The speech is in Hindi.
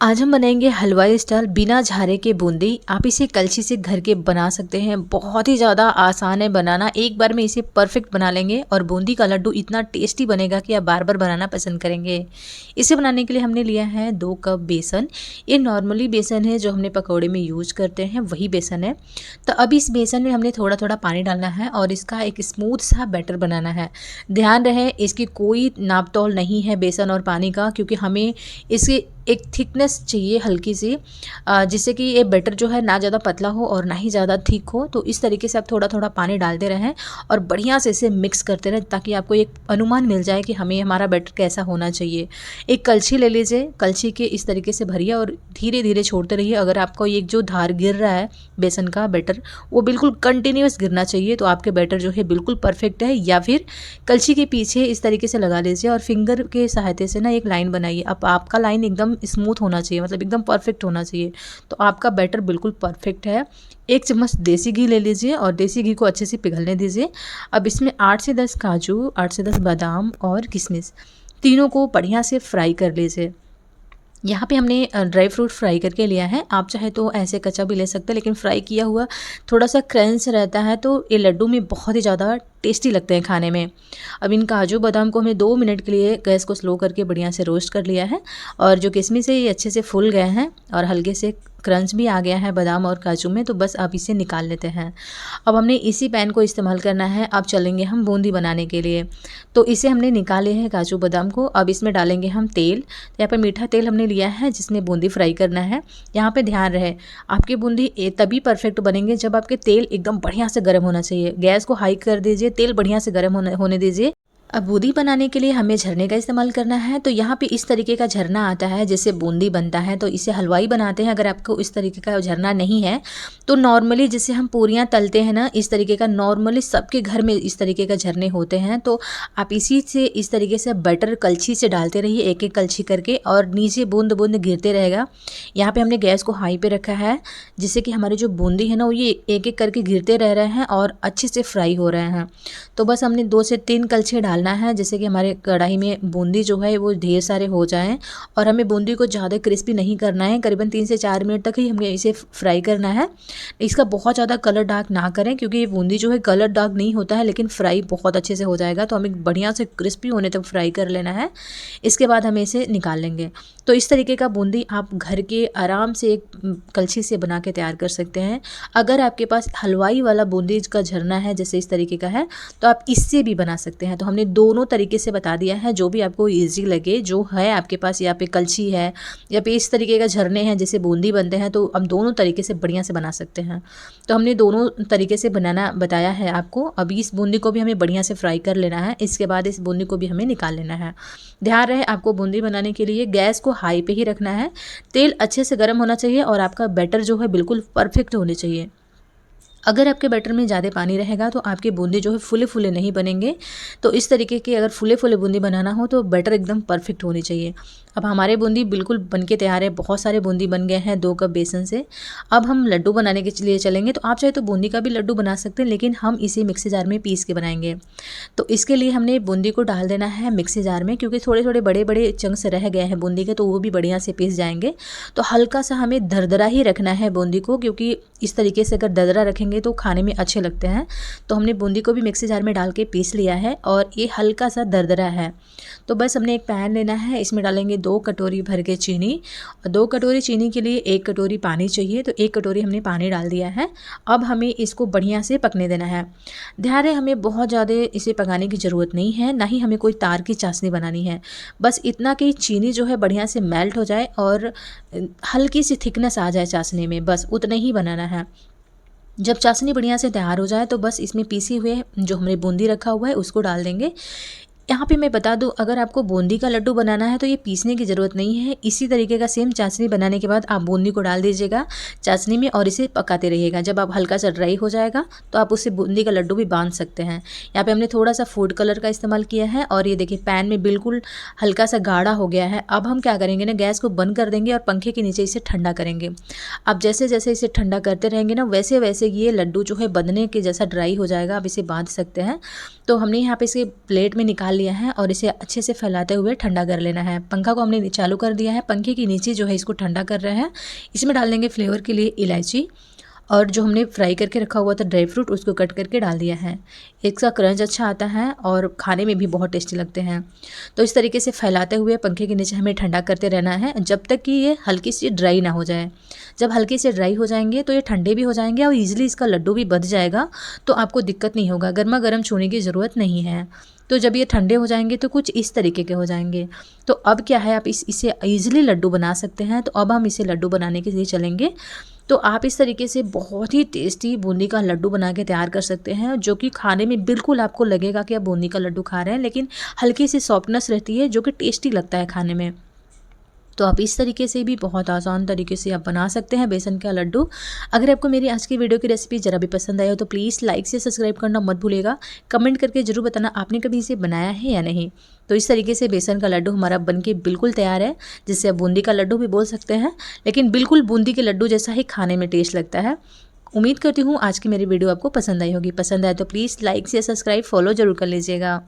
आज हम बनाएंगे हलवाई स्टाइल बिना झारे के बूंदी। आप इसे कलछी से घर के बना सकते हैं। बहुत ही ज़्यादा आसान है बनाना। एक बार में इसे परफेक्ट बना लेंगे और बूंदी का लड्डू इतना टेस्टी बनेगा कि आप बार बार बनाना पसंद करेंगे। इसे बनाने के लिए हमने लिया है 2 कप बेसन। ये नॉर्मली बेसन है जो हमने पकौड़े में यूज करते हैं, वही बेसन है। तो अब इस बेसन में हमने थोड़ा थोड़ा पानी डालना है और इसका एक स्मूथ सा बैटर बनाना है। ध्यान रहे इसकी कोई नाप तोल नहीं है बेसन और पानी का, क्योंकि हमें इसके एक थिकनेस चाहिए हल्की सी, जिससे कि ये बैटर जो है ना ज़्यादा पतला हो और ना ही ज़्यादा थिक हो। तो इस तरीके से आप थोड़ा थोड़ा पानी डालते रहें और बढ़िया से इसे मिक्स करते रहें, ताकि आपको एक अनुमान मिल जाए कि हमें हमारा बैटर कैसा होना चाहिए। एक कलछी ले लीजिए, कलछी के इस तरीके से भरिए और धीरे धीरे छोड़ते रहिए। अगर आपको एक जो धार गिर रहा है बेसन का बैटर, वो बिल्कुल कंटिन्यूस गिरना चाहिए, तो आपके बैटर जो है बिल्कुल परफेक्ट है। या फिर कलछी के पीछे इस तरीके से लगा लीजिए और फिंगर के सहायता से ना एक लाइन बनाइए। अब आपका लाइन एकदम स्मूथ होना चाहिए, मतलब एकदम परफेक्ट होना चाहिए। तो आपका बैटर बिल्कुल परफेक्ट है। 1 चम्मच देसी घी ले लीजिए और देसी घी को अच्छे से पिघलने दीजिए। अब इसमें 8 से 10 काजू, 8 से 10 बादाम और किशमिश, तीनों को बढ़िया से फ्राई कर लीजिए। यहाँ पे हमने ड्राई फ्रूट फ्राई करके लिया है। आप चाहे तो ऐसे कच्चा भी ले सकते हैं, लेकिन फ्राई किया हुआ थोड़ा सा क्रंच रहता है, तो ये लड्डू में बहुत ही ज़्यादा टेस्टी लगते हैं खाने में। अब इन काजू बादाम को हमने 2 मिनट के लिए गैस को स्लो करके बढ़िया से रोस्ट कर लिया है। और जो किशमिश है ये अच्छे से फूल गए हैं और हल्के से क्रंच भी आ गया है बादाम और काजू में। तो बस आप इसे निकाल लेते हैं। अब हमने इसी पैन को इस्तेमाल करना है। अब चलेंगे हम बूंदी बनाने के लिए। तो इसे हमने निकाले हैं काजू बादाम को। अब इसमें डालेंगे हम तेल। तो यहाँ पर मीठा तेल हमने लिया है जिसमें बूंदी फ्राई करना है। यहाँ पे ध्यान रहे आपकी बूंदी तभी परफेक्ट बनेंगे जब आपके तेल एकदम बढ़िया से गर्म होना चाहिए। गैस को हाई कर दीजिए, तेल बढ़िया से गर्म होने दीजिए। अब बूंदी बनाने के लिए हमें झरने का इस्तेमाल करना है। तो यहाँ पे इस तरीके का झरना आता है जिससे बूंदी बनता है, तो इसे हलवाई बनाते हैं। अगर आपको इस तरीके का झरना नहीं है तो नॉर्मली जिसे हम पूरियाँ तलते हैं ना, इस तरीके का नॉर्मली सबके घर में इस तरीके का झरने होते हैं। तो आप इसी से इस तरीके से बटर कलछी से डालते रहिए, एक एक कलछी करके, और नीचे बूंद बूंद गिरते रहेगा। यहाँ पे हमने गैस को हाई पे रखा है, जिससे कि हमारी जो बूंदी है ना वो ये एक एक करके गिरते रह रहे हैं और अच्छे से फ्राई हो रहे हैं। तो बस हमने 2 से 3 कलछी डालना है, जिससे कि हमारे कढ़ाई में बूंदी जो है वो ढेर सारे हो जाएं। और हमें बूंदी को ज़्यादा क्रिस्पी नहीं करना है, करीबन 3 से 4 मिनट तक ही हमें इसे फ्राई करना है। इसका बहुत ज़्यादा कलर डार्क ना करें, क्योंकि ये बूंदी जो है कलर डार्क नहीं होता है, लेकिन फ्राई बहुत अच्छे से हो जाएगा। तो हमें बढ़िया से क्रिस्पी होने तक फ्राई कर लेना है। इसके बाद हमें इसे निकाल लेंगे। तो इस तरीके का बूंदी आप घर के आराम से एक कलछी से बना के तैयार कर सकते हैं। अगर आपके पास हलवाई वाला बूंदी का झरना है जैसे इस तरीके का है, तो आप इससे भी बना सकते हैं। तो हमने दोनों तरीके से बता दिया है, जो भी आपको ईजी लगे। जो है आपके पास, या पे कलछी है या पे इस तरीके का झरने हैं जैसे बूंदी बनते हैं, तो हम दोनों तरीके से बढ़िया से बना सकते हैं। तो हमने दोनों तरीके से बनाना बताया है आपको। अभी इस बूंदी को भी हमें बढ़िया से फ्राई कर लेना है। इसके बाद इस बूंदी को भी हमें निकाल लेना है। ध्यान रहे आपको बूंदी बनाने के लिए गैस को हाई पे ही रखना है। तेल अच्छे से गर्म होना चाहिए और आपका बैटर जो है बिल्कुल परफेक्ट होने चाहिए। अगर आपके बैटर में ज़्यादा पानी रहेगा तो आपके बूंदी जो है फूले फूले नहीं बनेंगे। तो इस तरीके के अगर फूले फूले बूंदी बनाना हो तो बैटर एकदम परफेक्ट होनी चाहिए। अब हमारे बूंदी बिल्कुल बनके तैयार है। बहुत सारे बूंदी बन गए हैं 2 कप बेसन से। अब हम लड्डू बनाने के लिए चलेंगे। तो आप चाहे तो बूंदी का भी लड्डू बना सकते हैं, लेकिन हम इसे मिक्सी जार में पीस के बनाएंगे। तो इसके लिए हमने बूंदी को डाल देना है मिक्सी जार में, क्योंकि थोड़े थोड़े बड़े बड़े चंक्स रह गए हैं बूंदी के, तो वो भी बढ़िया से पीस जाएंगे। तो हल्का सा हमें दरदरा ही रखना है बूंदी को, क्योंकि इस तरीके से अगर दरदरा रखेंगे तो खाने में अच्छे लगते हैं। तो हमने बूंदी को भी मिक्सी जार में डाल के पीस लिया है और ये हल्का सा दरदरा है। तो बस हमने एक पैन लेना है, इसमें डालेंगे 2 कटोरी भर के चीनी। और 2 कटोरी चीनी के लिए 1 कटोरी पानी चाहिए, तो 1 कटोरी हमने पानी डाल दिया है। अब हमें इसको बढ़िया से पकने देना है। ध्यान है हमें बहुत ज़्यादा इसे पकाने की ज़रूरत नहीं है, ना ही हमें कोई तार की चाशनी बनानी है। बस इतना कि चीनी जो है बढ़िया से मेल्ट हो जाए और हल्की सी थिकनेस आ जाए चाशनी में, बस उतना ही बनाना है। जब चाशनी बढ़िया से तैयार हो जाए तो बस इसमें पीसी हुए जो हमने बूंदी रखा हुआ है उसको डाल देंगे। यहाँ पे मैं बता दूँ, अगर आपको बूंदी का लड्डू बनाना है तो ये पीसने की ज़रूरत नहीं है। इसी तरीके का सेम चाशनी बनाने के बाद आप बूंदी को डाल दीजिएगा चाशनी में और इसे पकाते रहिएगा। जब आप हल्का सा ड्राई हो जाएगा तो आप उससे बूंदी का लड्डू भी बांध सकते हैं। यहाँ पे हमने थोड़ा सा फूड कलर का इस्तेमाल किया है और ये देखिए पैन में बिल्कुल हल्का सा गाढ़ा हो गया है। अब हम क्या करेंगे ना, गैस को बंद कर देंगे और पंखे के नीचे इसे ठंडा करेंगे। अब जैसे जैसे इसे ठंडा करते रहेंगे ना, वैसे वैसे ये लड्डू जो है बंधने के जैसा ड्राई हो जाएगा। आप इसे बांध सकते हैं। तो हमने यहाँ पे इसे प्लेट में निकाल लिया है और इसे अच्छे से फैलाते हुए ठंडा कर लेना है। पंखा को हमने चालू कर दिया है, पंखे के नीचे जो है इसको ठंडा कर रहे हैं। इसमें डाल देंगे फ्लेवर के लिए इलायची और जो हमने फ्राई करके रखा हुआ था ड्राई फ्रूट उसको कट करके डाल दिया है। इसका क्रंच अच्छा आता है और खाने में भी बहुत टेस्टी लगते हैं। तो इस तरीके से फैलाते हुए पंखे के नीचे हमें ठंडा करते रहना है जब तक कि ये हल्की सी ड्राई ना हो जाए। जब हल्के से ड्राई हो जाएंगे तो ये ठंडे भी हो जाएंगे और ईजिली इसका लड्डू भी बच जाएगा, तो आपको दिक्कत नहीं होगा। गर्मा गर्म छूने की ज़रूरत नहीं है। तो जब ये ठंडे हो जाएंगे तो कुछ इस तरीके के हो जाएंगे। तो अब क्या है, आप इसे ईजिली लड्डू बना सकते हैं। तो अब हम इसे लड्डू बनाने के लिए चलेंगे। तो आप इस तरीके से बहुत ही टेस्टी बूंदी का लड्डू बना के तैयार कर सकते हैं, जो कि खाने में बिल्कुल आपको लगेगा कि आप बूंदी का लड्डू खा रहे हैं, लेकिन हल्की सी सॉफ्टनेस रहती है जो कि टेस्टी लगता है खाने में। तो आप इस तरीके से भी बहुत आसान तरीके से आप बना सकते हैं बेसन का लड्डू। अगर आपको मेरी आज की वीडियो की रेसिपी ज़रा भी पसंद आया हो तो प्लीज़ लाइक से सब्सक्राइब करना मत भूलिएगा। कमेंट करके ज़रूर बताना आपने कभी इसे बनाया है या नहीं। तो इस तरीके से बेसन का लड्डू हमारा बनके बिल्कुल तैयार है, जिससे आप बूंदी का लड्डू भी बोल सकते हैं, लेकिन बिल्कुल बूंदी के लड्डू जैसा ही खाने में टेस्ट लगता है। उम्मीद करती हूँ आज की मेरी वीडियो आपको पसंद आई होगी। पसंद आए तो प्लीज़ लाइक से सब्सक्राइब फॉलो ज़रूर कर लीजिएगा।